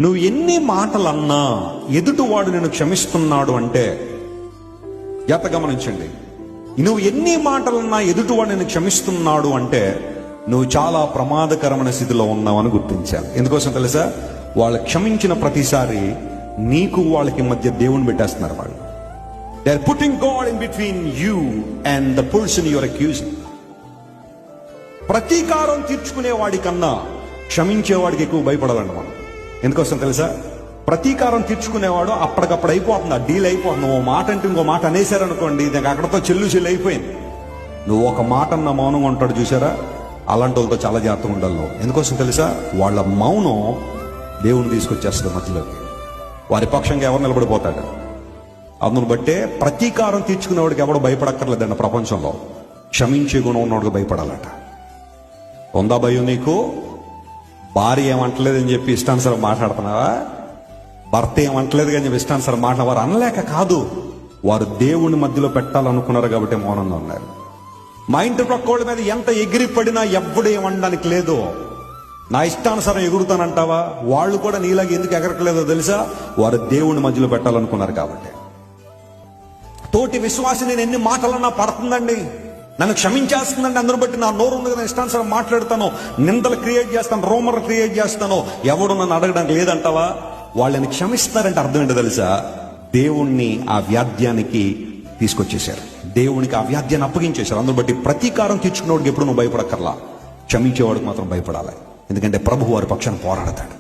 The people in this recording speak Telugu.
నువ్వు ఎన్ని మాటలన్నా ఎదుటివాడు నేను క్షమిస్తున్నాడు అంటే జాగ్రత్త గమనించండి. నువ్వు ఎన్ని మాటలన్నా ఎదుటివాడు నేను క్షమిస్తున్నాడు అంటే నువ్వు చాలా ప్రమాదకరమైన స్థితిలో ఉన్నావని గుర్తించాలి. ఎందుకోసం తెలుసా? వాళ్ళు క్షమించిన ప్రతిసారి నీకు వాళ్ళకి మధ్య దేవుని పెట్టేస్తున్నారు. వాళ్ళు they are putting God in between you and the person you are accusing. ప్రతీకారం తీర్చుకునే వాడి కన్నా క్షమించేవాడికి ఎక్కువ భయపడాలండి మనం. ఎందుకోసం తెలుసా? ప్రతీకారం తీర్చుకునేవాడు అప్పటికప్పుడు అయిపోతుంది, ఆ డీల్ అయిపోతుంది. ఓ మాట అంటే ఇంకో మాట అనేసారనుకోండి, దానికి అక్కడతో చెల్లు అయిపోయింది. నువ్వు ఒక మాట అన్న మౌనంగా ఉంటాడు చూసారా, అలాంటి వాళ్ళతో చాలా జాగ్రత్తగా ఉండాలి నువ్వు. ఎందుకోసం తెలుసా? వాళ్ళ మౌనం దేవుని తీసుకొచ్చేస్తుంది మధ్యలోకి. వారి పక్షంగా ఎవరు నిలబడిపోతాడు. అందును బట్టే ప్రతీకారం తీర్చుకునేవాడికి ఎవడు భయపడక్కర్లేదండి ప్రపంచంలో. క్షమించే గుణం ఉన్నవాడికి భయపడాలట. ఉందా భయం నీకు? భార్య ఏమంటలేదని చెప్పి ఇష్టానుసారం మాట్లాడుతున్నావా? భర్త ఏమంటలేదు కానీ చెప్పి ఇష్టానుసారం మాట్లాడవారు అనలేక కాదు, వారు దేవుని మధ్యలో పెట్టాలనుకున్నారు కాబట్టి మౌనంగా ఉన్నారు. మా ఇంటి ప్రక్కోళ్ళ మీద ఎంత ఎగిరిపడినా ఎవ్వడు ఏమనడానికి లేదు. నా ఇష్టానుసారం ఎగురుతానంటావా? వాళ్ళు కూడా నీలాగా ఎందుకు ఎగరట్లేదో తెలుసా? వారు దేవుని మధ్యలో పెట్టాలనుకున్నారు కాబట్టి. తోటి విశ్వాసి నేను ఎన్ని మాటలన్నా పడుతుందండి, నన్ను క్షమించేస్తుందండి, అందరూ బట్టి నా నోరు ఉంది కదా, ఇష్టానుసారం మాట్లాడతాను, నిందలు క్రియేట్ చేస్తాను, రోమర్లు క్రియేట్ చేస్తాను, ఎవడు నన్ను అడగడానికి లేదంటావా? వాళ్ళని క్షమిస్తారంటే అర్థం ఏంటో తెలుసా? దేవుణ్ణి ఆ వ్యాధ్యానికి తీసుకొచ్చేశారు, దేవునికి ఆ వ్యాధ్యాన్ని అప్పగించేశారు. అందరూ బట్టి ప్రతీకారం తీర్చుకునేవాడికి ఎప్పుడు నువ్వు భయపడక్కర్లా, క్షమించేవాడికి మాత్రం భయపడాలి. ఎందుకంటే ప్రభు వారి పక్షాన్ని పోరాడతాడు.